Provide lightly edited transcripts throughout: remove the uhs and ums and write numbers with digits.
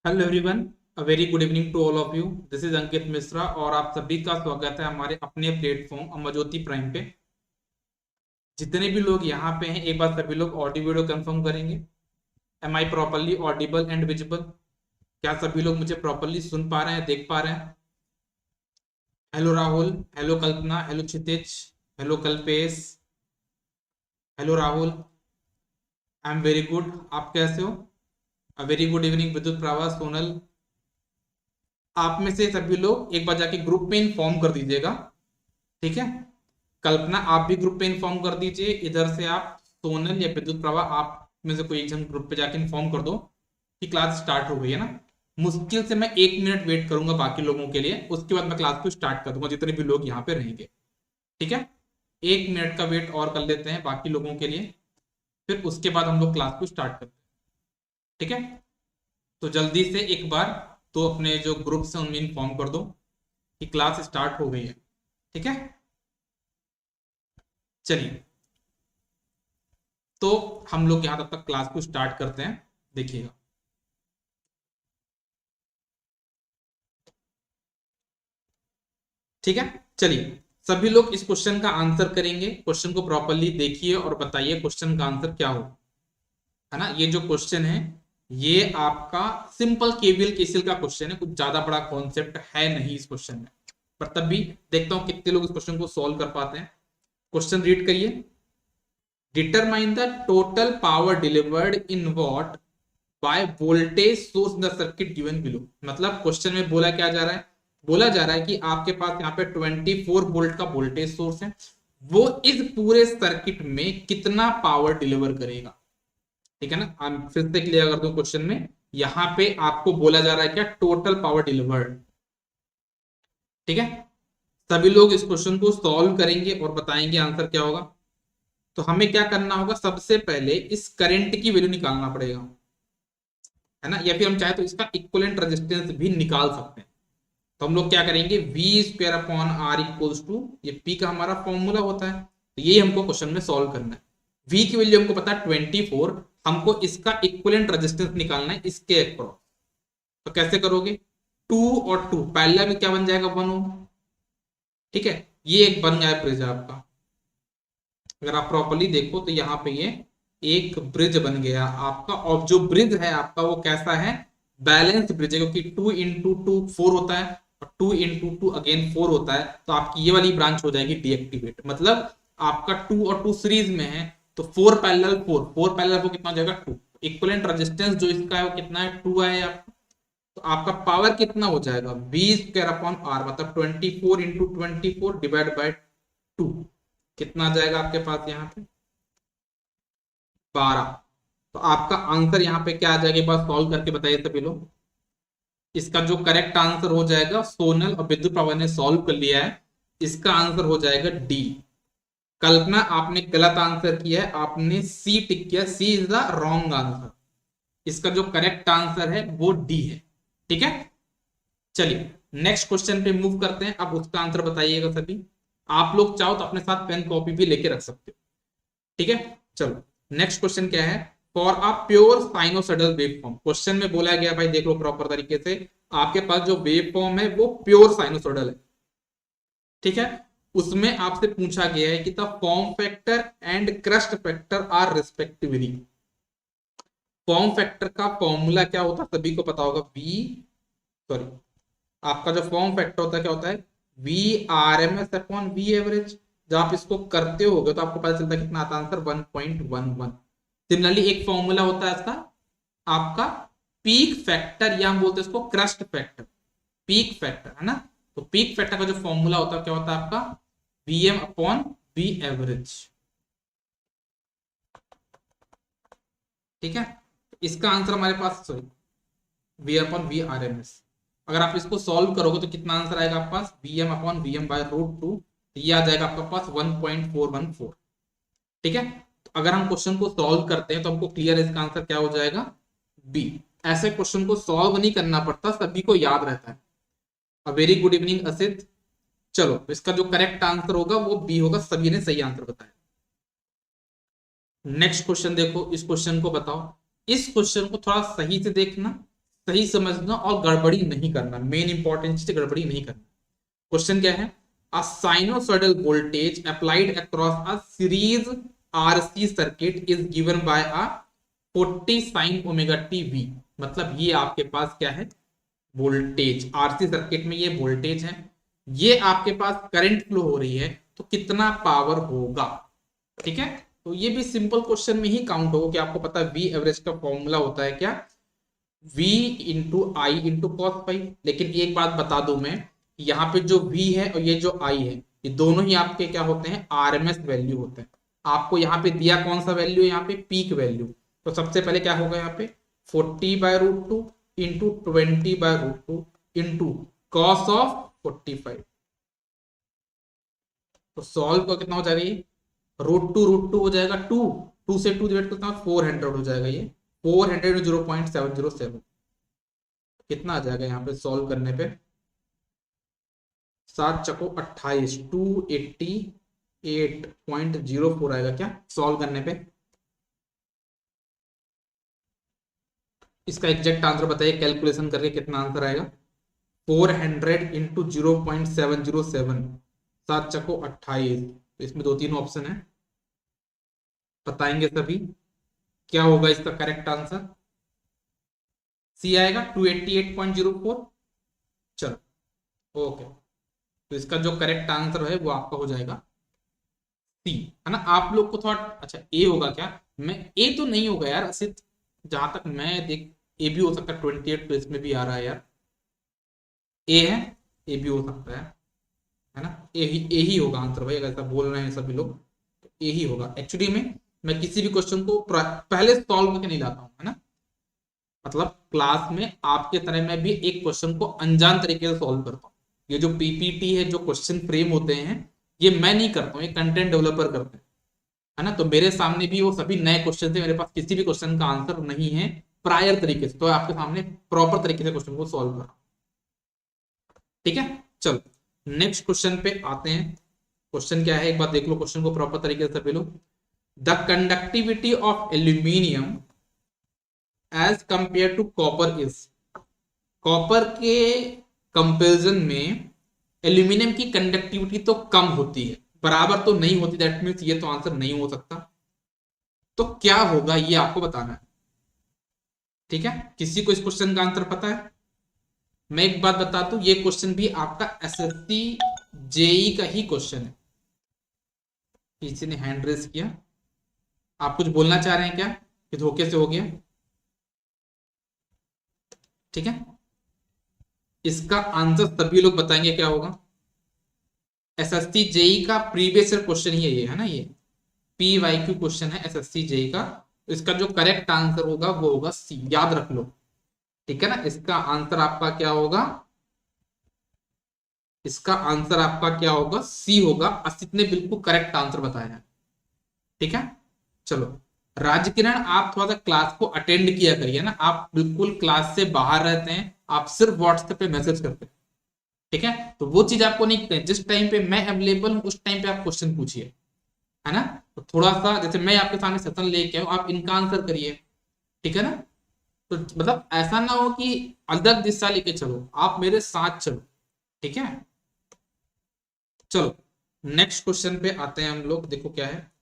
Hello everyone, a very good evening to all of you. This is Ankit Mishra और आप सभी का स्वागत है हमारे अपने प्लेटफॉर्म अमरज्योति प्राइम पे। जितने भी लोग यहाँ पे हैं, एक बार सभी लोग ऑडियो वीडियो कंफर्म करेंगे। Am I properly audible and visible? क्या सभी लोग मुझे प्रॉपरली सुन पा रहे हैं, देख पा रहे हैं? Hello Rahul, hello Kalpana, hello Kshitij, hello Kalpesh, hello Rahul. I am very good. आप कैसे हो? अ वेरी गुड इवनिंग विद्युत प्रभा, सोनल। आप में से सभी लोग एक बार जाके ग्रुप में इन्फॉर्म कर दीजिएगा, ठीक है? कल्पना, आप भी ग्रुप पे इन्फॉर्म कर दीजिए। इधर से आप सोनल या विद्युत प्रभा, आप में से कोई एक जन ग्रुप पे जाके इन्फॉर्म कर दो कि क्लास स्टार्ट हो गई है ना। मुश्किल से मैं 1 मिनट वेट करूंगा बाकी लोगों के लिए, उसके बाद मैं क्लास को स्टार्ट कर दूंगा जितने भी लोग यहाँ पे रहेंगे, ठीक है? 1 मिनट का वेट और कर लेते हैं बाकी लोगों के लिए, फिर उसके बाद हम लोग क्लास को स्टार्ट करते हैं, ठीक है? तो जल्दी से एक बार तो अपने जो ग्रुप्स हैं उनमें इन्फॉर्म कर दो कि क्लास स्टार्ट हो गई है, ठीक है? चलिए, तो हम लोग यहां तक क्लास को स्टार्ट करते हैं, देखिएगा। ठीक है, चलिए। सभी लोग इस क्वेश्चन का आंसर करेंगे। क्वेश्चन को प्रॉपरली देखिए और बताइए क्वेश्चन का आंसर क्या हो, है ना? ये जो क्वेश्चन है ये आपका सिंपल केवीएल केसीएल का क्वेश्चन है, कुछ ज्यादा बड़ा कॉन्सेप्ट है नहीं इस क्वेश्चन में, पर तब भी देखता हूं कितने लोग इस क्वेश्चन को सॉल्व कर पाते हैं। क्वेश्चन रीड करिए। Determine the total power delivered in what by voltage source in the circuit given below. मतलब क्वेश्चन में बोला क्या जा रहा है? बोला जा रहा है कि आपके पास यहाँ पे 24 वोल्ट का वोल्टेज सोर्स है, वो इस पूरे सर्किट में कितना पावर डिलीवर करेगा, ठीक है ना? हम फिर से क्लियर कर दूं, क्वेश्चन में यहाँ पे आपको बोला जा रहा है क्या? टोटल पावर डिलीवर्ड, ठीक है? सभी लोग इस क्वेश्चन को सॉल्व करेंगे और बताएंगे आंसर क्या होगा। तो हमें क्या करना होगा? सबसे पहले इस करंट की वैल्यू निकालना पड़ेगा, है ना? या फिर हम चाहे तो इसका इक्विवेलेंट रेजिस्टेंस भी निकाल सकते हैं। तो हम लोग क्या करेंगे? V square upon R equals to, ये पी का हमारा फॉर्मूला होता है, तो ये हमको क्वेश्चन में सॉल्व करना है। वी की वैल्यू हमको पता है 24, हमको इसका इक्विवेलेंट रेजिस्टेंस निकालना है इसके अक्रॉस। तो कैसे करोगे? 2 और 2 पहला में क्या बन जाएगा? 1 ओम, ठीक है? ये एक बन गया ब्रिज आपका। अगर आप प्रॉपरली देखो तो यहाँ पे ये एक ब्रिज बन गया आपका, और जो ब्रिज है आपका वो कैसा है? बैलेंस ब्रिज है, क्योंकि 2 इंटू 2 4 होता है और 2 इंटू 2 अगेन 4 होता है, तो आपकी ये वाली ब्रांच हो जाएगी डीएक्टिवेट। मतलब आपका 2 और 2 सीरीज में है, तो 4 पैरेलल 4 पैरेलल वो कितना हो जाएगा? 2। इक्विवेलेंट रेजिस्टेंस जो इसका है वो कितना है? 2 है आपका। तो आपका पावर कितना हो जाएगा? वी स्क्वायर अपॉन आर, मतलब 24 इंटू 24 डिवाइड बाई 2, कितना आ जाएगा आपके पास यहाँ पे? 12। तो आपका आंसर यहाँ पे क्या आ जाएगा? एक बार सॉल्व करके बताइए सभी लोग। इसका जो करेक्ट आंसर हो जाएगा, सोनल और विद्युत प्रभा ने सॉल्व कर लिया है, इसका आंसर हो जाएगा डी। कल्पना, आपने गलत आंसर किया है, आपने सी टिक किया। सी इज द रॉन्ग आंसर। इसका जो करेक्ट आंसर है वो डी है, ठीक है? चलिए नेक्स्ट क्वेश्चन पे मूव करते हैं। अब उसका आंसर बताइएगा सभी। आप लोग चाहो तो अपने साथ पेन कॉपी भी लेके रख सकते हो, ठीक है? चलो नेक्स्ट क्वेश्चन क्या है? For a pure sinusoidal waveform. Question में बोला गया, भाई देख लो प्रॉपर तरीके से, आपके पास जो वेवफॉर्म है वो प्योर साइनोसॉइडल है, ठीक है? उसमें आपसे पूछा गया है कि the form factor and crest factor are respectively. Form factor का फॉर्मूला क्या होता है? सभी को पता होगा, वी, सॉरी, आपका जो फॉर्म फैक्टर होता है क्या होता है? V R M S upon V average. जब आप इसको करते हो तो आपको पता चलता है कितना आता है आंसर? 1.11। सिमिलरली एक फॉर्मूला होता है इसका आपका पीक फैक्टर, या हम बोलते हैं इसको क्रस्ट फैक्टर, पीक फैक्टर, है ना? तो पीक फैक्टर का जो फॉर्मूला होता है क्या होता है आपका? वीएम अपॉन वी एवरेज, ठीक है? इसका आंसर हमारे पास, sorry, V upon V R M S. अगर आप इसको सॉल्व करोगे तो कितना आंसर आएगा आपके पास? V M upon V M by root 2, ये आ जाएगा आपके पास 1.414, ठीक है? तो अगर हम क्वेश्चन को सॉल्व करते हैं तो हमको क्लियर इसका आंसर क्या हो जाएगा? बी। ऐसे क्वेश्चन को सॉल्व नहीं करना पड़ता, सभी को याद रहता है। अ वेरी गुड इवनिंग असित। चलो इसका जो करेक्ट आंसर होगा वो बी होगा, सभी ने सही आंसर बताया। नेक्स्ट क्वेश्चन देखो, इस क्वेश्चन को बताओ। इस क्वेश्चन को थोड़ा सही से देखना, सही समझना और गड़बड़ी नहीं करना, मेन इंपॉर्टेंट चीज गड़बड़ी नहीं करना। क्वेश्चन क्या है, a sinusoidal voltage applied across a series RC circuit is given by a 40 sine omega t V. मतलब ये आपके पास क्या है, वोल्टेज, आरसी सर्किट में ये वोल्टेज है, ये आपके पास करंट फ्लो हो रही है, तो कितना पावर होगा। ठीक है, तो ये भी सिंपल क्वेश्चन में ही काउंट होगा कि आपको पता है वी एवरेज का फॉर्मूला होता है क्या, V इंटू आई इंटू कॉस फाइव। लेकिन एक बात बता दूं मैं, यहाँ पे जो V है और ये जो I है, ये दोनों ही आपके क्या होते हैं, RMS वैल्यू होते हैं। आपको यहाँ पे दिया कौन सा वैल्यू है, यहाँ पे पीक वैल्यू। तो सबसे पहले क्या होगा यहाँ पे 40/√2 इंटू 20/√2 इंटू कॉस ऑफ 45। तो सॉल्व का कितना हो जाएगा ये, √2 हो जाएगा 2, 2 से 2 डिवाइड करता हूँ 400 हो जाएगा ये, 400 0.707 कितना आ जाएगा यहाँ पे सॉल्व करने पे, 7 चको 28, 288.04 आएगा क्या सॉल्व करने पे। इसका एग्जैक्ट आंसर बताइए कैलकुलेशन करके कितना आंसर आएगा, 400 इंटू 0.707, 7 चको 28। तो इसमें दो तीन ऑप्शन है, बताएंगे सभी। क्या होगा इसका करेक्ट आंसर, सी आएगा 288.04। चलो ओके, तो इसका जो करेक्ट आंसर है वो आपका हो जाएगा सी, है ना। आप लोग को थोड़ा अच्छा ए होगा क्या, मैं ए तो नहीं होगा यार असित, जहां तक मैं देख, ए भी हो सकता है 28, तो इसमें भी आ रहा है यार, ए है, ए भी हो सकता है ना, ए ही होगा आंसर भाई, अगर ऐसा बोल रहे हैं सभी लोग तो ए ही होगा। एक्चुअली में मैं किसी भी क्वेश्चन को पहले सॉल्व करके नहीं लाता हूँ, है ना। मतलब क्लास में आपके तरह मैं भी एक क्वेश्चन को अनजान तरीके से सॉल्व करता हूँ। ये जो पीपीटी है, जो क्वेश्चन फ्रेम होते हैं, ये मैं नहीं करता हूँ, ये कंटेंट डेवलपर करते हैं, है ना। तो मेरे सामने भी वो सभी नए क्वेश्चन थे, मेरे पास किसी भी क्वेश्चन का आंसर नहीं है प्रायर तरीके से, तो आपके सामने प्रॉपर तरीके से क्वेश्चन को सॉल्व करा। ठीक है, चलो नेक्स्ट क्वेश्चन पे आते हैं। क्वेश्चन क्या है एक बार देख लो क्वेश्चन को प्रॉपर तरीके से सभी लोग। The conductivity of aluminium as compare to copper is. Copper के कंपैरिजन में एल्यूमिनियम की कंडक्टिविटी तो कम होती है, बराबर तो नहीं होती, दैट मींस ये तो आंसर नहीं हो सकता। तो क्या होगा ये आपको बताना है। ठीक है, किसी को इस क्वेश्चन का आंसर पता है, मैं एक बात बता दूं, ये क्वेश्चन भी आपका एसएससी जेई का ही क्वेश्चन है। किसी ने हैंड रेस किया, आप कुछ बोलना चाह रहे हैं क्या कि धोखे से हो गया। ठीक है, इसका आंसर सभी लोग बताएंगे क्या होगा। एसएससी जेई का प्रीवियस ईयर क्वेश्चन ही है ये, है ना, ये पीवाईक्यू क्वेश्चन है एसएससी जेई का। तो इसका जो करेक्ट आंसर होगा वो होगा सी, याद रख लो। ठीक है ना, इसका आंसर आपका क्या होगा, इसका आंसर आपका क्या होगा, सी होगा। असित ने बिल्कुल करेक्ट आंसर बताया है। ठीक है, चलो राज किरण, आप थोड़ा सा क्लास को अटेंड किया करिए ना, आप बिल्कुल क्लास से बाहर रहते हैं, आप सिर्फ व्हाट्सएप पे मैसेज करते हैं। ठीक है, तो वो चीज आपको नहीं करनी, जिस टाइम पे मैं अवेलेबल हूं उस टाइम पे आप क्वेश्चन पूछिए, है ना। तो थोड़ा सा जैसे मैं आपके सामने सेशन लेके आऊं, आप इनका आंसर करिए। ठीक है ना, तो मतलब ऐसा ना हो कि अलग दिशा लेके चलो, आप मेरे साथ चलो। ठीक है, चलो नेक्स्ट क्वेश्चन पे आते हैं हम लोग। देखो क्या है,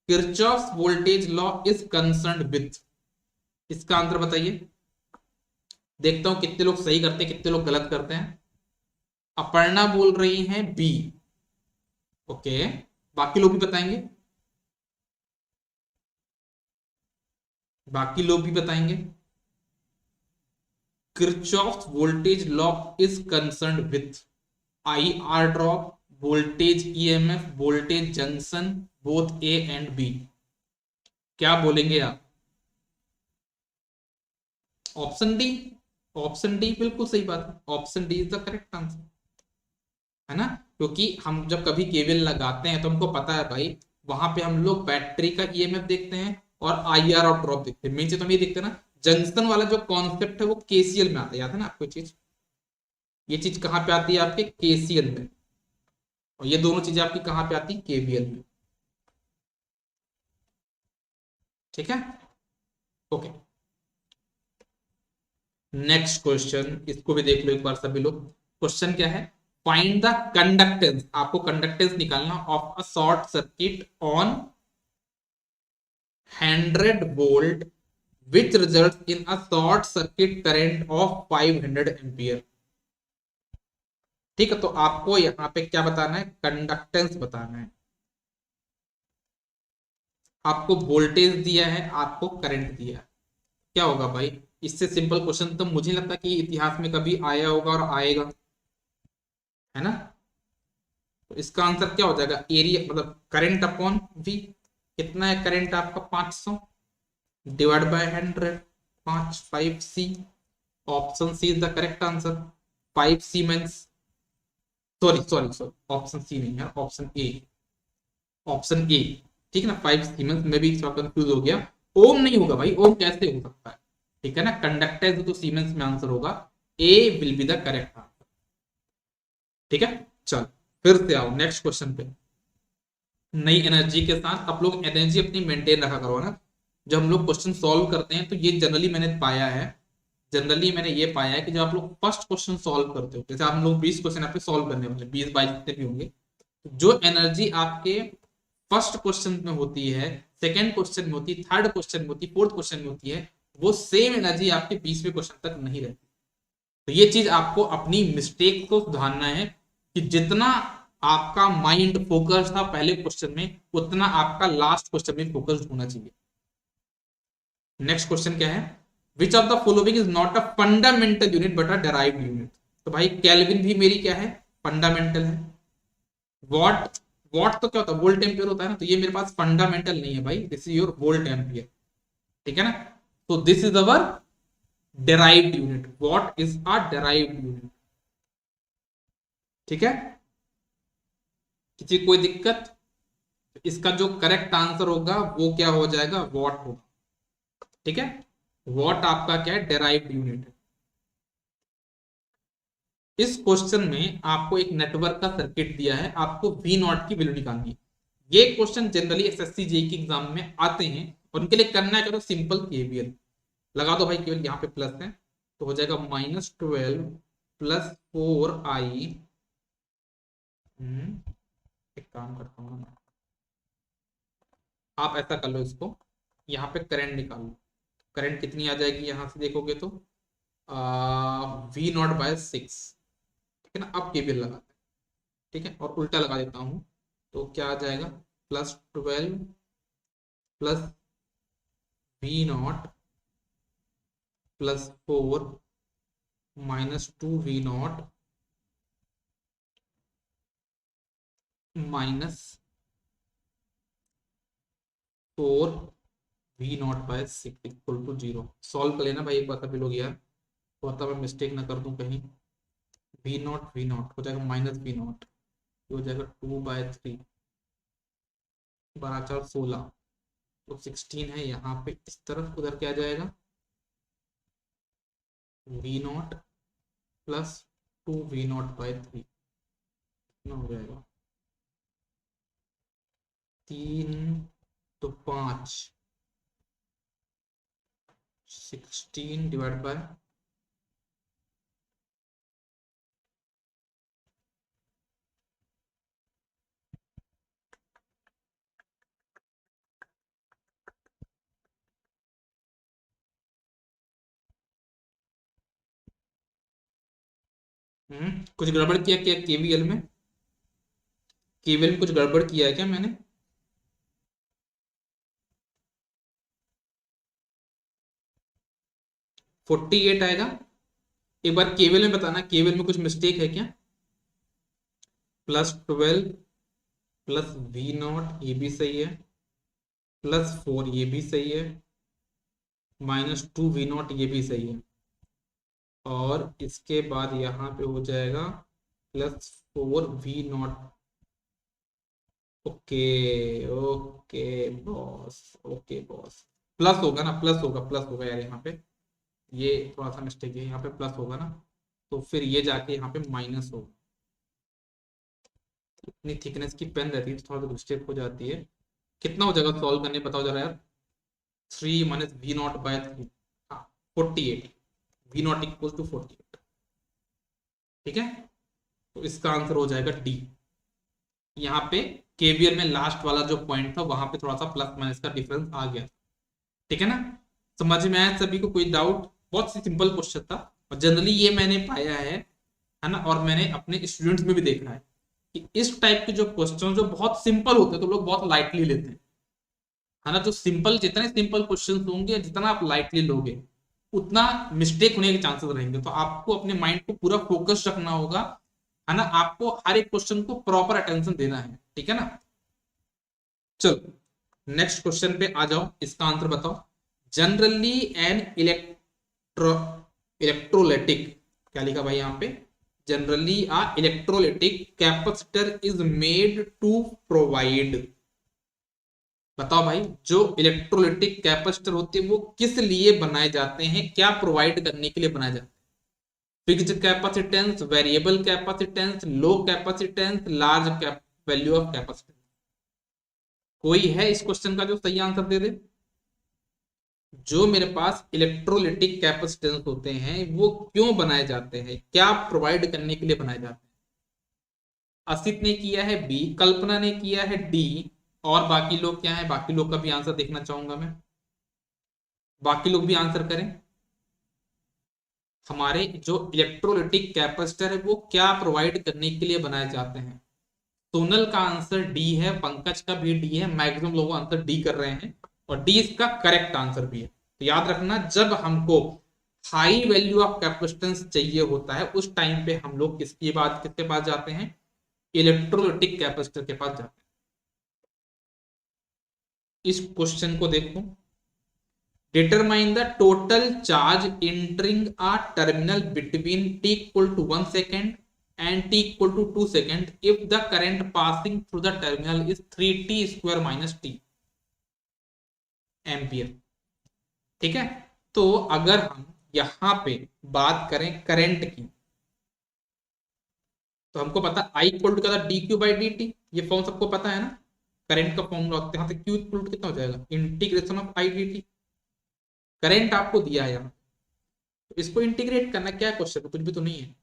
Kirchhoff's voltage law is concerned with. इसका आंसर बताइए, देखता हूं कितने लोग सही करते हैं कितने लोग गलत करते हैं। अपर्णा बोल रही हैं बी, ओके, बाकी लोग भी बताएंगे, बाकी लोग भी बताएंगे। Kirchhoff's voltage law is concerned with I R drop, voltage EMF, voltage junction, both A and B. क्या बोलेंगे आप, ऑप्शन डी। ऑप्शन डी बिल्कुल सही बात है, option D is the correct answer, है ना। क्योंकि हम जब कभी केबल लगाते हैं तो हमको पता है भाई, वहां पे हम लोग बैटरी का ईएमएफ देखते हैं और आईआर और ड्रॉप देखते हैं। मेन चीज तो हम ये देखते हैं ना, जंक्शन वाला जो कॉन्सेप्ट है वो केसीएल में आता है, याद है ना आपको चीज, ये चीज कहाँ पे आती है आपके केसीएल में, और ये दोनों चीजें आपकी कहाँ पे आती है केवीएल में। ठीक है, ओके, नेक्स्ट क्वेश्चन, इसको भी देख लो एक बार सभी लोग। क्वेश्चन क्या है? फाइंड द कंडक्टेंस, आपको कंडक्टेंस निकालना of a short circuit on 100 volt which results in a short circuit current of 500 ampere. ठीक है, तो आपको यहां पे क्या बताना है? कंडक्टेंस बताना है। आपको वोल्टेज दिया है, आपको करंट दिया है, क्या होगा भाई? इससे सिंपल क्वेश्चन तो मुझे लगता है कि इतिहास में कभी आया होगा और आएगा, है ना? तो इसका आंसर क्या हो जाएगा? एरिया मतलब करंट अपॉन वी। कितना है करंट आपका? 500 divide by 100, 5 option C is the correct answer. 5 siemens, sorry sorry sorry, option C नहीं है, ऑप्शन ए, ऑप्शन ए। ठीक है ना, 5 सीमेंस में भी थोड़ा कंफ्यूज हो गया। ओम नहीं होगा भाई, ओम कैसे हो सकता है? ठीक है ना, कंडक्टेंस तो सीमेंस में आंसर होगा। A will be the correct answer. ठीक है, चल फिर से आओ नेक्स्ट क्वेश्चन पे। नई एनर्जी के साथ आप लोग एनर्जी अपनी मेंटेन रखा करो ना। जब हम लोग क्वेश्चन सॉल्व करते हैं तो ये जनरली मैंने पाया है, जनरली मैंने ये पाया है कि जब आप लोग फर्स्ट क्वेश्चन सॉल्व करते हो, जैसे आप लोग 20 क्वेश्चन आपके सॉल्व करने होंगे, 20-22 जितने भी होंगे, तो जो एनर्जी आपके फर्स्ट क्वेश्चन में होती है, सेकंड क्वेश्चन में होती है, थर्ड क्वेश्चन में होती है, फोर्थ क्वेश्चन में होती है, वो सेम एनर्जी आपके 20वें क्वेश्चन तक नहीं रहती। तो ये चीज आपको अपनी मिस्टेक को सुधारना है कि जितना आपका माइंड फोकस था पहले क्वेश्चन में, उतना आपका लास्ट क्वेश्चन में फोकस्ड होना चाहिए। नेक्स्ट क्वेश्चन क्या है? Which of the following is not a fundamental unit but a derived unit. तो भाई केल्विन भी मेरी क्या है? फंडामेंटल है। वॉट, वॉट तो क्या होता है? वोल्ट एम्पियर होता है ना, तो ये मेरे पास फंडामेंटल नहीं है भाई, this is your volt ampere. ठीक है ना, तो this is our derived unit। what is a derived unit? ठीक है, किसी कोई दिक्कत? इसका जो करेक्ट आंसर होगा वो क्या हो जाएगा? वॉट होगा। ठीक है, वॉट आपका क्या है? डेराइव्ड यूनिट है। इस क्वेश्चन में आपको एक नेटवर्क का सर्किट दिया है, आपको वी नॉट की वैल्यू निकालनी है। ये क्वेश्चन जनरली एसएससी जेई के एग्जाम में आते हैं, और उनके लिए करना है क्या? तो सिंपल केवीएल लगा दो भाई, केवल यहाँ पे प्लस है तो हो जाएगा -12 प्लस 4i। एक काम करता हूँ ना, आप ऐसा कर लो, इसको यहाँ पे करंट निकाल लो। करंट कितनी आ जाएगी यहाँ से देखोगे तो V0/6। ठीक है ना, अब केवीएल लगाते हैं। ठीक है, और उल्टा लगा देता हूँ तो क्या आ जाएगा? +12 plus V0 +4 -2V0 -4V0/6 = 0। Solve कर लेना भाई एक बार सभी लोग यार, तो मैं मिस्टेक ना कर दूं कहीं। V0 हो जाएगा -V0, हो जाएगा 2/3 12 4 16, तो 16 है यहाँ पे इस तरफ, उधर क्या जाएगा? V0 प्लस 2V0/3 कितना हो जाएगा? 3 तो 5, 16 डिवाइड बाय कुछ गड़बड़ किया क्या केवीएल में? केवीएल में कुछ गड़बड़ किया है क्या मैंने? $48 आएगा। एक बार केवीएल में बताना, केवीएल में कुछ मिस्टेक है क्या? +12 प्लस V0 ये भी सही है, +4 ये भी सही है, -2V0 ये भी सही है, और इसके बाद यहाँ पे हो जाएगा +4V0। Okay, okay boss, okay boss. Plus होगा ना, प्लस होगा, प्लस होगा यार यहाँ पे, ये थोड़ा सा मिस्टेक है, यहाँ पे प्लस होगा ना, तो फिर ये जाके यहाँ पे माइनस होगा। इतनी थिकनेस की पेन रहती है तो थोड़ा सा मिस्टेक हो जाती है। कितना हो जाएगा सॉल्व करने, बताओ जरा यार। 3 - V0/3, हाँ 48। V not equal to 48। ठीक है, तो इसका आंसर हो जाएगा डी। यहाँ पे केवीएल में लास्ट वाला जो पॉइंट था वहां पे थोड़ा सा प्लस माइनस का डिफरेंस आ गया। ठीक है ना, समझ में आया सभी को? कोई डाउट? बहुत सी सिंपल क्वेश्चन था, और जनरली ये मैंने पाया है ना, और मैंने अपने स्टूडेंट्स में भी देखा है कि इस टाइप के जो क्वेश्चन जो बहुत सिंपल होते हैं तो लोग बहुत लाइटली लेते हैं, है ना। जो सिंपल, जितने सिंपल क्वेश्चन होंगे, जितना आप लाइटली लोगे उतना मिस्टेक होने के चांसेस रहेंगे। तो आपको अपने माइंड को पूरा फोकस रखना होगा, है ना। आपको हर एक क्वेश्चन को प्रॉपर अटेंशन देना है। ठीक है ना, चलो नेक्स्ट क्वेश्चन पे आ जाओ, इसका आंसर बताओ। जनरली एन इलेक्ट्रोलाइटिक, क्या लिखा भाई यहाँ पे? Generally a electrolytic capacitor is made to provide. बताओ भाई, जो इलेक्ट्रोलाइटिक कैपेसिटर होते हैं वो किस लिए बनाए जाते हैं, क्या प्रोवाइड करने के लिए बनाए जाते हैं? Fixed capacitance, variable capacitance, low capacitance, large value of capacitance. कोई है इस क्वेश्चन का जो सही आंसर दे दे? जो मेरे पास इलेक्ट्रोलाइटिक कैपेसिटेंस होते हैं वो क्यों बनाए जाते हैं, क्या प्रोवाइड करने के लिए बनाए जाते हैं? असित ने किया है बी, कल्पना ने किया है डी, और बाकी लोग क्या है? बाकी लोग का भी आंसर देखना चाहूंगा मैं, बाकी लोग भी आंसर करें। हमारे जो इलेक्ट्रोलाइटिक कैपेसिटर है वो क्या प्रोवाइड करने के लिए बनाए जाते हैं? सोनल का आंसर डी है, पंकज का भी डी है, मैक्सिमम लोग आंसर डी कर रहे हैं, और डी इसका करेक्ट आंसर भी है। तो याद रखना, जब हमको हाई वैल्यू ऑफ कैपेसिटेंस चाहिए होता है उस टाइम पे हम लोग किसकी बात, किसके पास जाते हैं? इलेक्ट्रोलाइटिक कैपेसिटर के पास जाते हैं। इस क्वेश्चन को देखो, determine the total charge entering a terminal between t equal to 1 second and t equal to 2 second if the current passing through the terminal is 3t square minus t ampere. ठीक है, तो अगर हम यहां पे बात करें करंट की, तो हमको पता I इक्वल टू क्या था? D Q by D T, ये फॉर्म सबको पता है ना। करंट का फॉर्मूला होता है, यहाँ से क्यू इक्वल टू कितना हो जाएगा? Integration of I D T. Current आपको दिया है यहाँ, तो इसको इंटीग्रेट करना क्या है क्वेश्चन, कुछ भी तो नहीं है।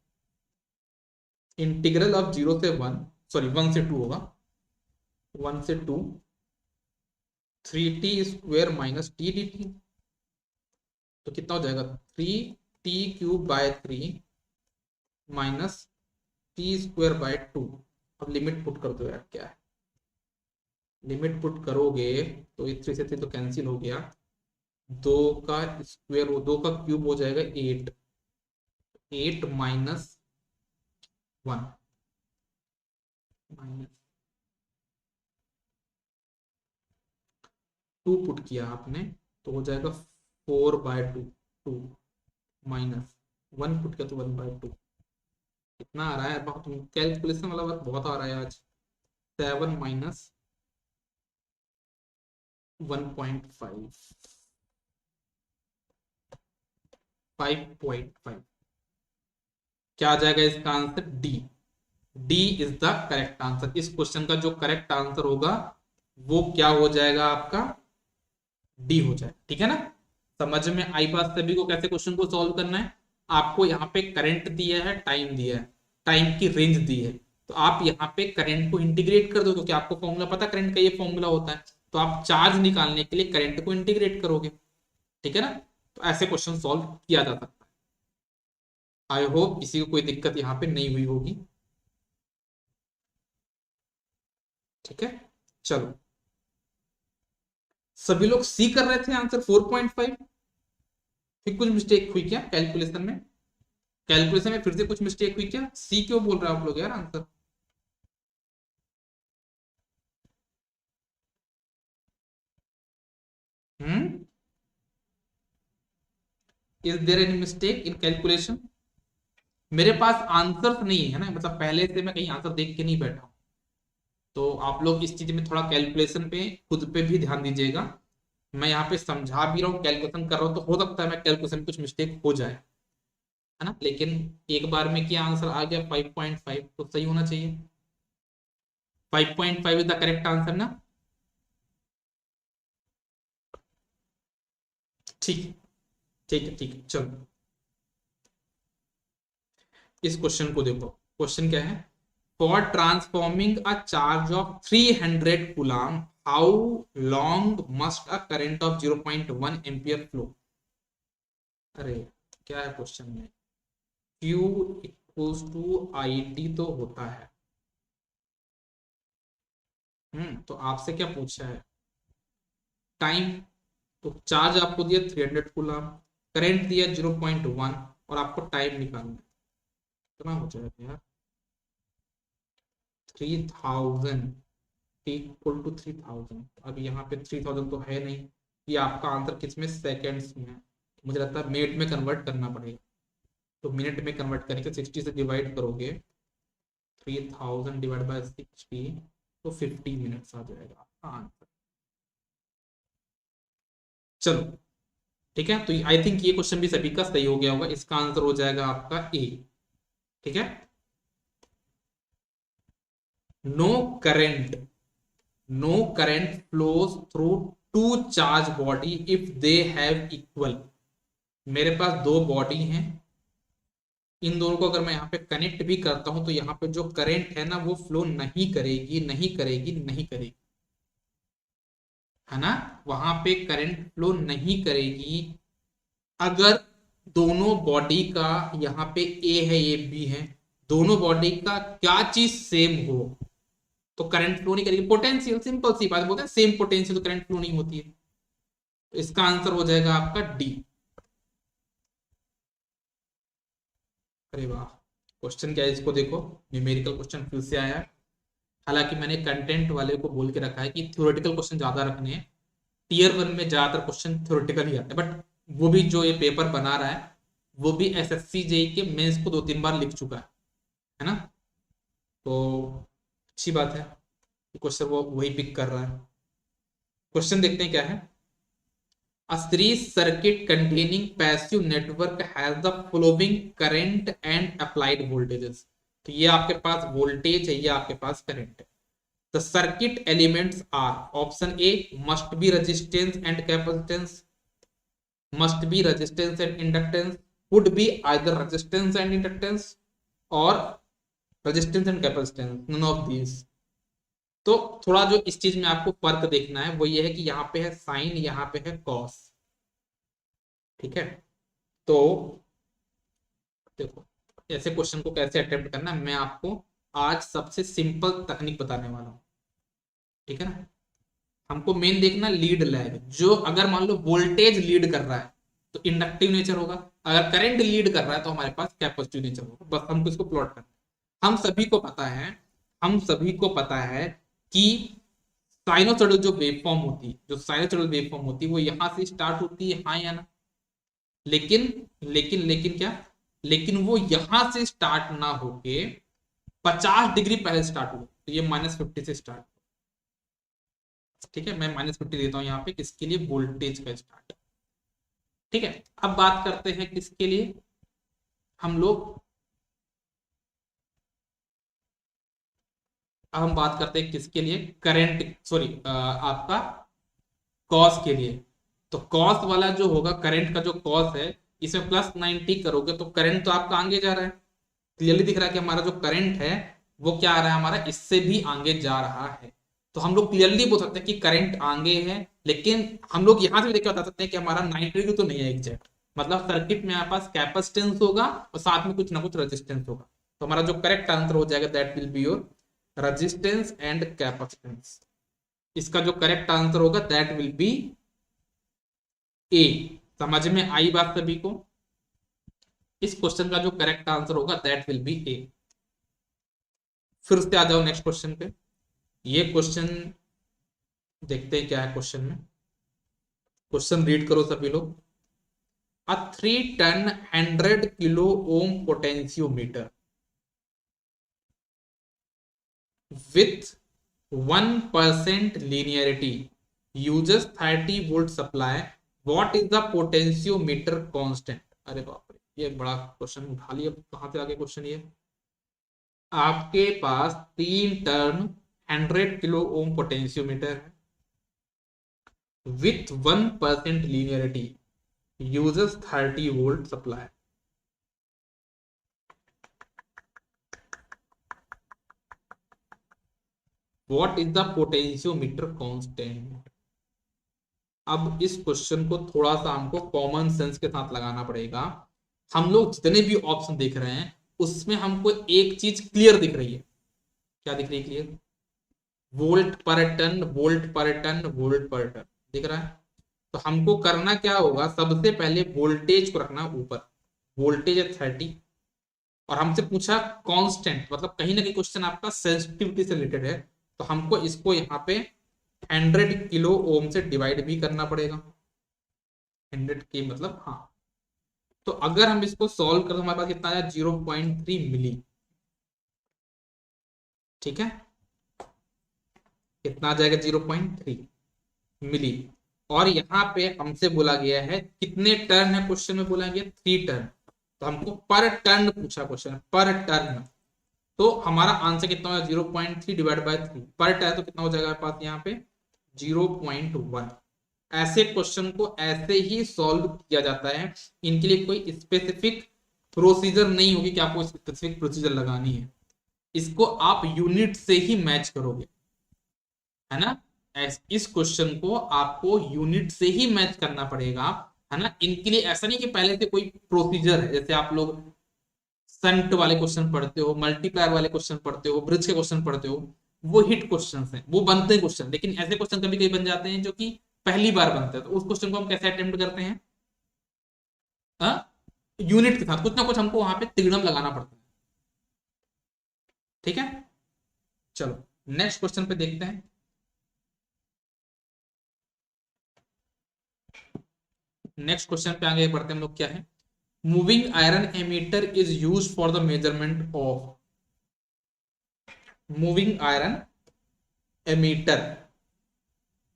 इंटीग्रल ऑफ 0 से 1, सॉरी 1 से 2 होगा, 1 से 2 3t square minus T D T, तो कितना हो जाएगा? 3t cube by 3 minus T square by 2। अब लिमिट पुट कर दो यार, क्या है लिमिट पुट करोगे तो ये 3 से 3 तो कैंसिल हो गया, 2 का स्क्वायर, वो 2 का क्यूब हो जाएगा 8, 8 माइनस 1 माइनस 2 पुट किया आपने तो हो जाएगा 4 बाय 2, 2 माइनस 1 पुट किया तो 1 बाय 2। कितना आ रहा है? बहुत कैलकुलेशन वाला वर्क बहुत आ रहा है आज। 7 माइनस 1.5, 5.5। क्या आ जाएगा इसका answer? D. D is the correct answer. इस क्वेश्चन का जो करेक्ट आंसर होगा वो क्या हो जाएगा आपका? डी हो जाए। ठीक है ना, समझ में आई बात सभी को? कैसे क्वेश्चन को सॉल्व करना है? आपको यहाँ पे करंट दिया है, टाइम दिया है, टाइम की रेंज दी है, तो आप यहाँ पे करंट को इंटीग्रेट कर दो, क्योंकि आपको फॉर्मूला पता करंट का ये फॉर्मूला होता है, तो आप चार्ज निकालने के लिए करंट को इंटीग्रेट करोगे। ठीक है ना, तो ऐसे क्वेश्चन सॉल्व किया जा सकता है। आई होप किसी को कोई दिक्कत यहाँ पे नहीं हुई होगी। ठीक है, चलो सभी लोग सी कर रहे थे आंसर 4.5। फिर कुछ मिस्टेक हुई क्या कैलकुलेशन में? कैलकुलेशन में फिर से कुछ मिस्टेक हुई क्या? सी क्यों बोल रहे हो आप लोग यार answer? Is there any mistake in calculation? मेरे पास आंसर नहीं है ना, मतलब पहले से मैं कहीं आंसर देख के नहीं बैठा हूं, तो आप लोग इस चीज में थोड़ा कैलकुलेशन पे खुद पे भी ध्यान दीजिएगा। मैं यहाँ पे समझा भी रहा हूँ, कैलकुलेशन कर रहा हूँ, तो हो सकता है मैं कैलकुलेशन में कुछ मिस्टेक हो जाए, है ना। लेकिन एक बार में क्या आंसर आ गया 5.5, तो सही होना चाहिए। 5.5 इज द करेक्ट आंसर ना? ठीक, ठीक है, ठीक है, चलो इस क्वेश्चन को देखो, क्वेश्चन क्या है, for transforming a charge of 300 coulomb how long must a current of 0.1 ampere flow. अरे क्या है क्वेश्चन में, Q equals to I T तो होता है, तो आपसे क्या पूछा है, टाइम। तो चार्ज आपको दिया 300 कूलम, करंट दिया 0.1 और आपको टाइम निकालना है, कितना हो जाएगा यार, 3000 इक्वल टू 3000। अब यहाँ पे 3000 तो है नहीं, ये आपका आंसर किस में, सेकेंड्स में है, मुझे लगता है मिनट में कन्वर्ट करना पड़ेगा। तो मिनट में कन्वर्ट करके 60 से डिवाइड करोगे, 3000 डिवाइड बाय 60, तो 50 मिनट्स आ जाएगा आपका आंसर। चलो ठीक है, तो आई थिंक ये क्वेश्चन भी सभी का सही हो गया होगा, इसका आंसर हो जाएगा आपका ए। ठीक है, no current, no current flows through two charge body if they have equal. मेरे पास दो बॉडी हैं, इन दोनों को अगर मैं यहाँ पे कनेक्ट भी करता हूं तो यहाँ पे जो करंट है ना वो फ्लो नहीं करेगी, नहीं करेगी, नहीं करेगी, है ना, वहां पे करंट फ्लो नहीं करेगी अगर दोनों बॉडी का, यहाँ पे ए है ये बी है, दोनों बॉडी का क्या चीज सेम हो तो करंट फ्लो नहीं करेगी। पोटेंशियल, सिंपल सी बात, बोलते हैं सेम पोटेंशियल तो करंट फ्लो नहीं होती है। तो इसका आंसर हो जाएगा आपका डी। अरे वाह, क्वेश्चन क्या है इसको देखो, न्यूमेरिकल क्वेश्चन फिर से आया है। हालांकि मैंने कंटेंट वाले को बोल के रखा है कि थ्योरेटिकल क्वेश्चन ज्यादा रखने हैं, टीयर 1 में ज्यादातर क्वेश्चन थ्योरेटिकल ही आते हैं, बट वो भी जो ये पेपर बना रहा है वो भी एसएससी जेई के मेंस को 2-3 बार लिख चुका है ना, तो अच्छी बात है, क्वेश्चन वो वही पिक कर रहा है। क्वेश्चन देखते हैं क्या है, A series circuit containing passive network has the following current and applied voltages। तो ये आपके पास वोल्टेज है, ये आपके पास करंट है। The circuit elements are option A must be resistance and capacitance, must be resistance and inductance, would be either resistance and inductance or resistance and capacitance, none of these। तो थोड़ा जो इस चीज में आपको फर्क देखना है वो ये है कि यहाँ पे है साइन, यहाँ पे है कॉस। ठीक है, तो देखो ऐसे क्वेश्चन को कैसे अटेम्प्ट करना है, मैं आपको आज सबसे सिंपल तकनीक बताने वाला हूँ। ठीक है ना, हमको मेन देखना लीड लैग, जो अगर मान लो वोल्टेज लीड कर रहा है तो इंडक्टिव नेचर होगा, अगर करंट लीड कर रहा है तो हमारे पास कैपेसिटिव नेचर होगा। बस हमको इसको प्लॉट करना। हम सभी को पता है, हम सभी को पता है कि साइनोसॉइडल जो वेवफॉर्म होती है, जो साइनोसॉइडल वेवफॉर्म होती है वो यहां से स्टार्ट होती है, हाँ या ना, लेकिन लेकिन क्या, लेकिन वो यहां से स्टार्ट ना होके 50 डिग्री पहले स्टार्ट हुआ, तो ये -50 से स्टार्ट। ठीक है, मैं -50 देता हूं यहाँ पे किसके लिए, वोल्टेज का स्टार्ट। ठीक है, अब बात करते हैं किसके लिए, हम लोग अब हम बात करते हैं किसके लिए, करंट, सॉरी आपका कॉस के लिए। तो कॉस वाला जो होगा, करंट का जो कॉस है, इसमें +90 करोगे तो करंट तो आपका आगे जा रहा है, क्लियरली दिख रहा है कि हमारा जो करंट है वो क्या आ रहा है, हमारा इससे भी आगे जा रहा है। तो हम लोग क्लियरली बोल सकते हैं कि करंट आगे है, लेकिन हम लोग यहां से भी देख के बता सकते हैं कि हमारा 90 डिग्री तो नहीं है एग्जैक्ट, मतलब सर्किट में हमारे पास कैपेसिटेंस होगा और साथ में कुछ ना कुछ रेजिस्टेंस होगा। तो हमारा जो करेक्ट आंसर हो जाएगा that will be your resistance and capacitance. इसका जो करेक्ट आंसर होगा दैट विल बी ए। समझ में आई बात सभी को, इस क्वेश्चन का जो करेक्ट आंसर होगा दैट विल बी ए। फिर से आ जाओ नेक्स्ट क्वेश्चन पे, ये क्वेश्चन देखते हैं क्या है क्वेश्चन में। क्वेश्चन रीड करो सभी लोग। A 3 ton 100 kilo ohm potentiometer with 1% linearity uses 30 volt supply, what is the potentiometer constant। अरे बाप रे, ये बड़ा क्वेश्चन उठा लिया, कहां से आगे क्वेश्चन ये, आपके पास 3 टन 100 किलो ओम पोटेंशियोमीटर है with 1% linearity uses 30 volt supply। What is the potentiometer constant. अब इस क्वेश्चन को थोड़ा सा हमको कॉमन सेंस के साथ लगाना पड़ेगा। हम लोग जितने भी ऑप्शन देख रहे हैं उसमें हमको एक चीज क्लियर दिख रही है। क्या दिख रही है क्लियर? वोल्ट पर टन, वोल्ट पर टन, वोल्ट पर टन दिख रहा है। तो हमको करना क्या होगा, सबसे पहले वोल्टेज को रखना ऊपर। वोल्टेज है 30 और हमसे पूछा कांस्टेंट, मतलब कहीं ना कहीं क्वेश्चन आपका सेंसिटिविटी से रिलेटेड है। तो हमको इसको यहाँ पे 100 किलो ओम से डिवाइड भी करना पड़ेगा। 100 के मतलब हाँ। तो अगर हम इसको सॉल्व करें तो हमारे पास कितना आया, 0.3 मिली। ठीक है, कितना आ जाएगा, 0.3 मिली। और यहाँ पे हमसे बोला गया है कितने टर्न है, क्वेश्चन में बोला गया 3 टर्न। तो हमको पर टर्न पूछा क्वेश्चन, पर टर्न। तो हमारा आंसर कितना होगा, 0.3 डिवाइड बाय 3 पर टर्न। तो कितना हो जाएगा हमारे पास यहाँ पे 0.1। ऐसे क्वेश्चन को ऐसे ही सॉल्व किया जाता है। इनके लिए कोई स्पेसिफिक प्रोसीजर नहीं होगी कि आपको स्पेसिफिक प्रोसीजर लगानी है। इसको आप यूनिट से ही मैच करोगे, है ना। इस क्वेश्चन को आपको यूनिट से ही मैच करना पड़ेगा, है ना। इनके लिए ऐसा नहीं कि पहले से कोई प्रोसीजर है। जैसे आप लोग संट वाले क्वेश्चन पढ़ते हो, मल्टीप्लायर वाले क्वेश्चन पढ़ते हो, ब्रिज के क्वेश्चन पढ़ते हो, वो हिट क्वेश्चन हैं, वो बनते हैं क्वेश्चन। लेकिन ऐसे क्वेश्चन कभी कभी बन जाते हैं जो कि पहली बार बनते हैं। तो उस क्वेश्चन को हम कैसे अटेम्प्ट करते हैं, यूनिट के साथ कुछ ना कुछ हमको वहां पे तिगड़म लगाना पड़ता है। ठीक है, चलो नेक्स्ट क्वेश्चन पे देखते हैं। नेक्स्ट क्वेश्चन पे आगे बढ़ते हैं हम लोग। क्या है, moving iron ammeter is use for the measurement of. Moving iron ammeter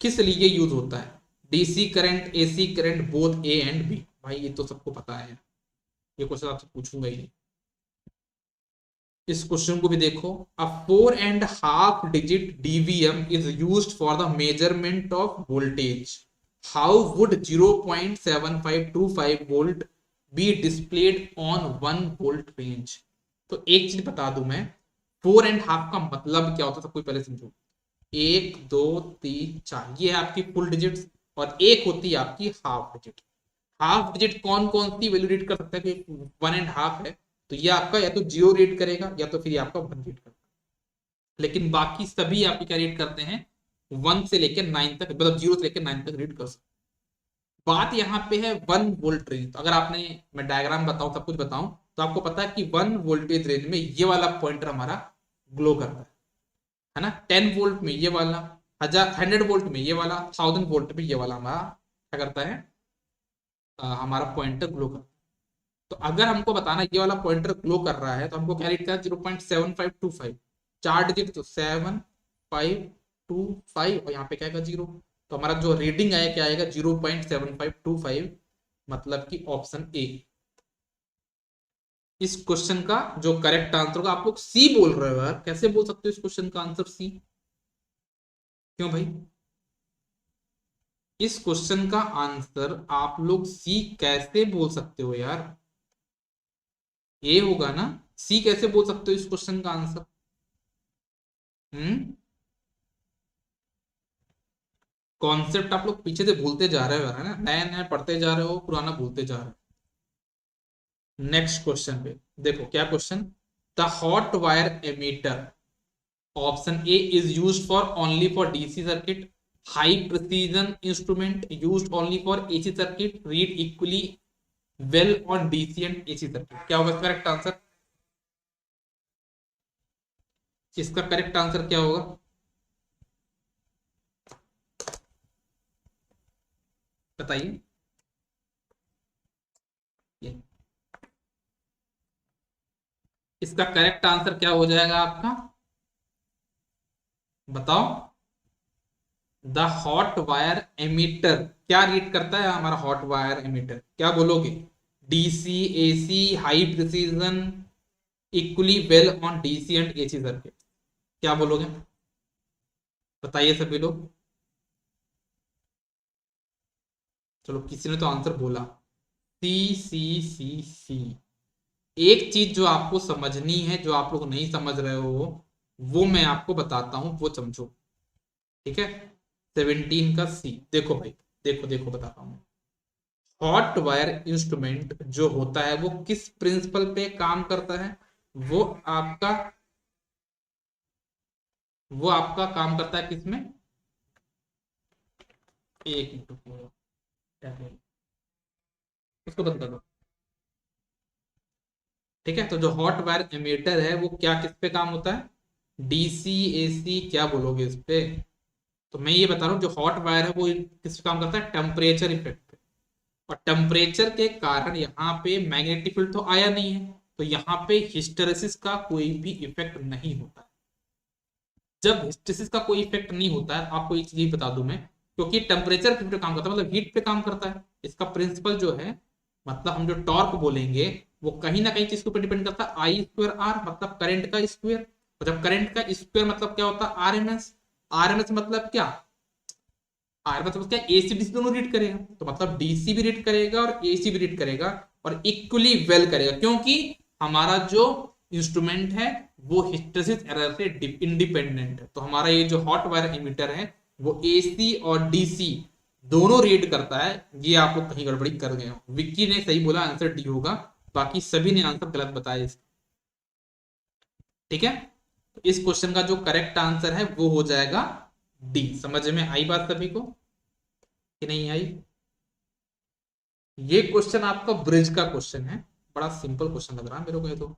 किस लिए यूज होता है, DC current, AC current, both A and B. भाई ये तो सबको पता है, ये क्वेश्चन आपसे पूछूंगा ही नहीं। इस क्वेश्चन को भी देखो, अ 4.5 digit DVM is used for the measurement of voltage. How would 0.7525 volt be displayed on 1 volt range. तो एक चीज बता दूं मैं, 4.5 का मतलब क्या होता है, सब कोई पहले समझो। 1 2 3 4 ये है आपकी फुल डिजिट्स, और एक होती है आपकी हाफ डिजिट। हाफ डिजिट कौन कौन सी वैल्यू रीड कर सकता है, कि 1.5 है तो ये आपका या तो 0 रीड करेगा या तो फिर ये आपका 1 रीड करेगा। लेकिन बाकी सभी आपकी क्या रीड करते हैं, 1 से लेकर 9 तक, मतलब 0 से लेकर 9 तक रीड कर सकते। बात यहाँ पे है 1 वोल्ट रेंज। तो अगर आपने, मैं डायग्राम बताऊं, सब कुछ बताऊं, तो आपको पता है कि 1 वोल्टेज रेंज में ये वाला पॉइंटर हमारा ग्लो करता है ना। 10 वोल्ट में ये वाला, 100 वोल्ट में ये वाला, 1000 वोल्ट में ये वाला हमारा क्या करता है, हमारा पॉइंटर ग्लो करता है। तो अगर हमको बताना ये वाला पॉइंटर ग्लो कर रहा है तो हमको क्या रीड करना है, 0.7525। 4 डिजिट तो 7525 और यहाँ पे क्या आएगा 0। तो हमारा जो रीडिंग आया क्या आएगा, 0.7525, मतलब कि ऑप्शन ए। इस क्वेश्चन का जो करेक्ट आंसर होगा, आप लोग सी बोल रहे हो यार, कैसे बोल सकते हो इस क्वेश्चन का आंसर सी, क्यों भाई? इस क्वेश्चन का आंसर आप लोग सी कैसे बोल सकते हो यार, ए होगा ना। सी कैसे बोल सकते हो इस क्वेश्चन का आंसर? कॉन्सेप्ट आप लोग पीछे से भूलते जा रहे हो, है ना। नया नया पढ़ते जा रहे हो, पुराना भूलते जा रहे हो। नेक्स्ट क्वेश्चन पे देखो क्या question, the hot wire ammeter option A is used for only for DC circuit, high precision instrument used only for AC circuit, read equally well on DC and AC circuit. क्या होगा correct answer? इसका correct answer क्या होगा, बताइए। इसका correct answer क्या हो जाएगा आपका, बताओ। द हॉट वायर एमीटर क्या रीड करता है हमारा हॉट वायर एमीटर, क्या बोलोगे? DC, AC, high precision, equally well on DC and AC circuit, क्या बोलोगे? बताइए सभी लोग। चलो किसी ने तो आंसर बोला, सी सी सी सी। एक चीज जो आपको समझनी है, जो आप लोग नहीं समझ रहे हो, वो मैं आपको बताता हूं, वो समझो। ठीक है, 17 का सी देखो भाई, देखो देखो बताता हूं। हॉट वायर इंस्ट्रूमेंट जो होता है वो किस प्रिंसिपल पे काम करता है? वो आपका वो आपका काम करता है किसमें? एक मिनट, उसको बंद कर दो। ठीक है, तो जो हॉट वायर एमीटर है वो क्या किस पे काम होता है? डीसी, एसी, क्या बोलोगे इस पे? तो मैं ये बता रहा हूँ जो हॉट वायर है वो किस पे काम करता है? टेम्परेचर इफेक्ट पे। और टेम्परेचर के कारण यहाँ पे मैग्नेटिक फील्ड तो आया नहीं है, तो यहाँ पे हिस्टेरेसिस का कोई भी इफेक्ट नहीं होता है। जब हिस्टेरेसिस का कोई इफेक्ट नहीं होता है, आपको एक चीज बता दूं मैं, क्योंकि टेम्परेचर पे काम करता है मतलब हीट पे काम करता है, इसका प्रिंसिपल जो है, मतलब हम जो टॉर्क बोलेंगे वो कहीं ना कहीं चीज के ऊपर डिपेंड करता है, आई स्क्वायर आर, मतलब करंट का स्क्वायर। और जब करंट का स्क्वायर मतलब क्या होता है? आरएमएस। आरएमएस मतलब क्या? आर मतलब क्या? एसी डीसी दोनों रीड करेगा, तो मतलब डीसी भी रीड करेगा और एसी भी रीड करेगा, और इक्वली वेल करेगा, क्योंकि हमारा जो इंस्ट्रूमेंट है वो हिस्टेरिसिस एरर से इंडिपेंडेंट है। तो हमारा ये जो हॉट वायर इमीटर है वो एसी और डीसी दोनों रीड करता है। ये आप लोग कहीं गड़बड़ी कर गए हो, विक्की ने सही बोला, आंसर डी होगा, बाकी सभी ने आंसर गलत बताया इसका। ठीक है, तो इस क्वेश्चन का जो करेक्ट आंसर है वो हो जाएगा डी। समझ में आई बात सभी को कि नहीं आई? ये क्वेश्चन आपका ब्रिज का क्वेश्चन है, बड़ा सिंपल क्वेश्चन लग रहा है मेरे को ये तो।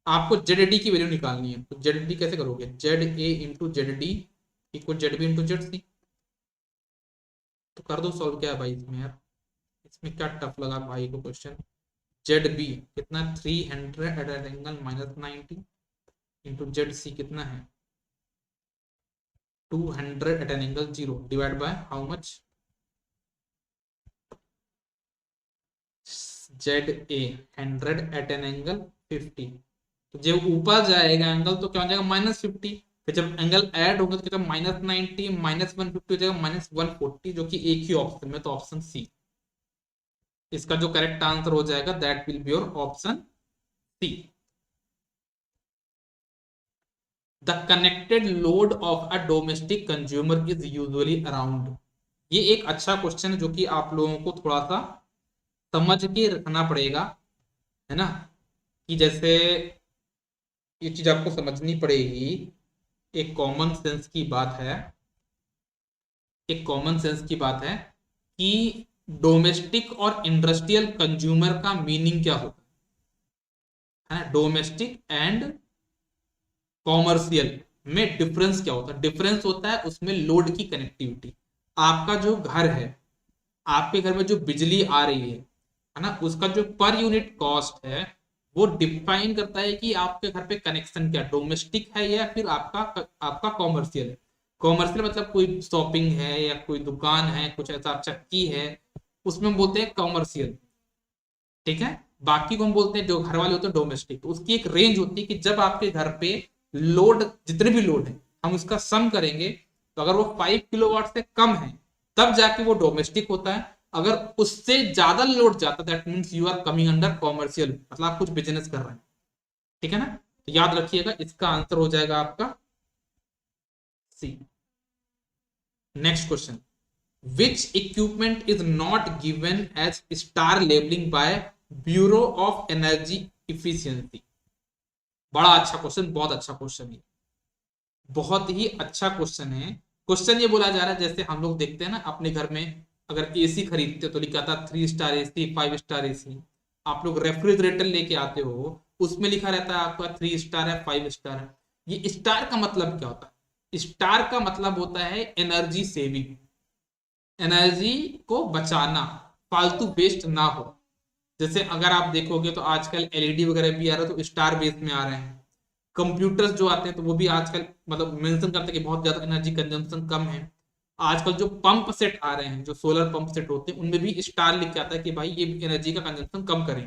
आपको जेड डी की वैल्यू निकालनी है, तो जेड डी कैसे करोगे? Z A into Z D equal Z B into Z C. तो कर दो सॉल्व, क्या है भाई इसमें यार, इसमें क्या टफ लगा भाई को क्वेश्चन? जेड बी कितना? 300 at angle -90 into Z C कितना है? 200 at an angle 0 divide by how much? Z A 100 at an angle 50। तो जब ऊपर जाएगा एंगल तो क्या हो जाएगा? -50। फिर जब एंगल ऐड होगा तो कितना? -90 -150 हो जाएगा -140, जो कि एक ही ऑप्शन में, तो ऑप्शन सी इसका जो करेक्ट आंसर हो जाएगा, that will be your option C. The connected load of a domestic consumer is usually around. ये एक अच्छा क्वेश्चन है जो कि आप लोगों को थोड़ा सा समझ के रखना पड़ेगा, है ना? कि जैसे ये चीज आपको समझनी पड़ेगी। एक कॉमन सेंस की बात है, एक कॉमन सेंस की बात है कि डोमेस्टिक और इंडस्ट्रियल कंज्यूमर का मीनिंग क्या होता है ना? डोमेस्टिक एंड कॉमर्शियल में डिफरेंस क्या होता है? डिफरेंस होता है उसमें लोड की कनेक्टिविटी। आपका जो घर है, आपके घर में जो बिजली आ रही है ना, उसका जो पर यूनिट कॉस्ट है वो डिफाइन करता है कि आपके घर पे कनेक्शन क्या, डोमेस्टिक है या फिर आपका आपका कॉमर्शियल है। कॉमर्शियल मतलब कोई शॉपिंग है या कोई दुकान है, कुछ ऐसा चक्की है, उसमें हम बोलते हैं कॉमर्शियल। ठीक है, बाकी को हम बोलते हैं, जो घर वाले होते हैं, डोमेस्टिक। तो उसकी एक रेंज होती है कि जब आपके घर पे लोड, जितने भी लोड है हम उसका सम करेंगे, तो अगर वो 5 किलोवाट से कम है तब जाके वो डोमेस्टिक होता है। अगर उससे ज्यादा लोड जाता है that means you are coming under commercial, मतलब आप कुछ बिजनेस कर रहे हैं। ठीक है ना? तो याद रखिएगा, इसका आंसर हो जाएगा आपका C. Next question, which equipment is not given as star labeling by Bureau of Energy Efficiency? बड़ा अच्छा क्वेश्चन, बहुत अच्छा क्वेश्चन है, बहुत ही अच्छा क्वेश्चन है। क्वेश्चन ये बोला जा रहा है, जैसे हम लोग देखते हैं ना अपने घर में, अगर एसी खरीदते हो तो लिखा था 3 स्टार एसी, 5 स्टार एसी। आप लोग रेफ्रिजरेटर लेके आते हो, उसमें लिखा रहता है आपका 3 स्टार है, 5 स्टार है। ये स्टार का मतलब क्या होता है? स्टार का मतलब होता है एनर्जी सेविंग, एनर्जी को बचाना, फालतू वेस्ट ना हो। जैसे अगर आप देखोगे तो आजकल एलईडी वगैरह भी आ रहा है, तो स्टार बेस में आ रहे हैं। कंप्यूटर्स जो आते हैं तो वो भी आजकल मतलब मेंशन करते हैं कि बहुत ज्यादा एनर्जी कंजम्पशन कम है। आजकल जो पंप सेट आ रहे हैं, जो सोलर पंप सेट होते हैं, उनमें भी स्टार लिख के आता है कि भाई ये एनर्जी का कंजम्पशन कम करें।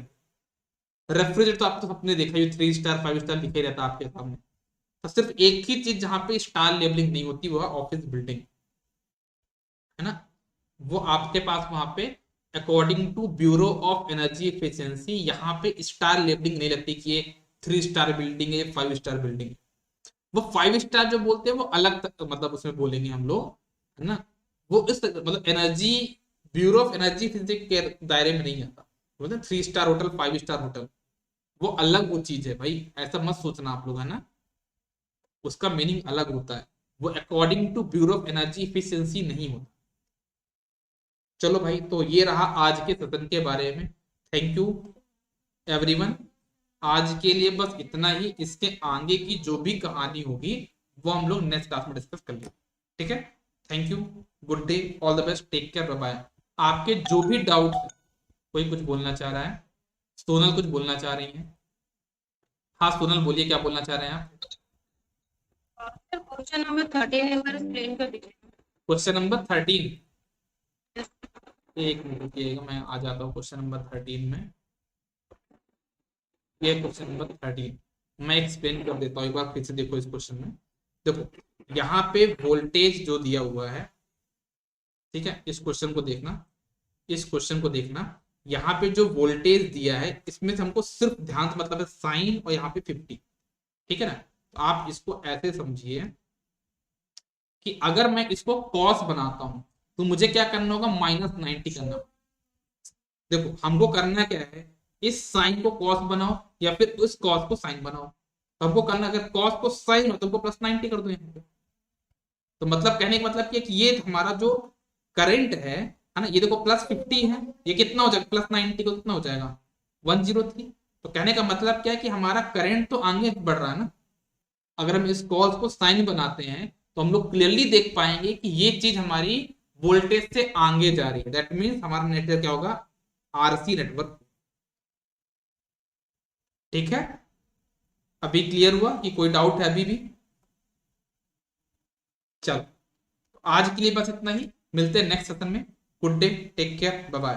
रेफ्रिजरेटर तो आप तो अपने देखा ही, 3 स्टार 5 स्टार लिखा ही रहता है आपके सामने। तो सिर्फ एक ही चीज जहां पे स्टार लेबलिंग नहीं होती वो है ऑफिस बिल्डिंग, है ना? वो आपके पास वहां पे according to bureau of energy efficiency यहाँ पे स्टार लेबलिंग नहीं लगती कि ये 3 स्टार बिल्डिंग है, 5 स्टार बिल्डिंग। वो 5 स्टार जो बोलते हैं वो अलग मतलब उसमें बोलेंगे हम लोग, है ना। वो इस मतलब energy, bureau of energy physics के दायरे में नहीं आता। मतलब 3 स्टार होटल, 5 स्टार होटल, वो अलग वो चीज है भाई, ऐसा मत सोचना आप लोग, है ना। उसका मीनिंग अलग होता है, वो according to bureau of energy efficiency नहीं होता। चलो भाई, तो ये रहा आज के सत्र के बारे में। Thank you everyone. आज के लिए बस इतना ही। इसके आगे की जो भी कहानी होगी वो हम लोग नेक्स्ट क्लास में डिस्कस कर लेंगे, ठीक है। Thank you, good day, all the best, take care, bye bye. आपके जो भी डाउट है, कोई कुछ बोलना चाह रहा है? सोनल कुछ बोलना चाह रही है? हाँ सोनल बोलिए, क्या बोलना चाह रहे हैं आप? क्वेश्चन नंबर 13 एक बार एक्सप्लेन कर दीजिए। क्वेश्चन नंबर 13, एक मिनट रुकिएगा, मैं आ जाता हूँ क्वेश्चन नंबर 13 में। ये क्वेश्चन नंबर 13 मैं एक्सप्लेन कर देता हूँ, एक बार फिर से देखो इस क्वेश्चन में। देखो यहाँ पे वोल्टेज जो दिया हुआ है, ठीक है, इस क्वेश्चन को देखना, इस क्वेश्चन को देखना। यहाँ पे जो वोल्टेज दिया है इसमें से हमको सिर्फ ध्यान से मतलब है साइन और यहाँ पे 50, ठीक है ना। तो आप इसको ऐसे समझिए कि अगर मैं इसको कॉस बनाता हूं तो मुझे क्या करना होगा, -90 करना। देखो हमको करना क्या है, इस साइन को कॉस बनाओ या फिर उस कॉस को साइन बनाओ। तो हमको करना, अगर कॉस को साइन हो तो हमको +90 कर दो यहाँ पे। तो मतलब कहने का मतलब कि ये हमारा जो करंट है ना, ये देखो +50 है, ये कितना हो जाएगा, +90 को कितना हो जाएगा, 103। तो कहने का मतलब क्या है कि हमारा करंट तो आगे बढ़ रहा है ना। अगर हम इस कॉस को साइन बनाते हैं तो हम लोग क्लियरली देख पाएंगे कि ये चीज हमारी वोल्टेज से आगे जा रही है। दैट मीन्स हमारा नेटवर्क क्या होगा, आरसी नेटवर्क, ठीक है। अभी क्लियर हुआ कि कोई डाउट है अभी भी? चलो, आज के लिए बस इतना ही, मिलते हैं नेक्स्ट सेशन में। Good day, take care, bye bye.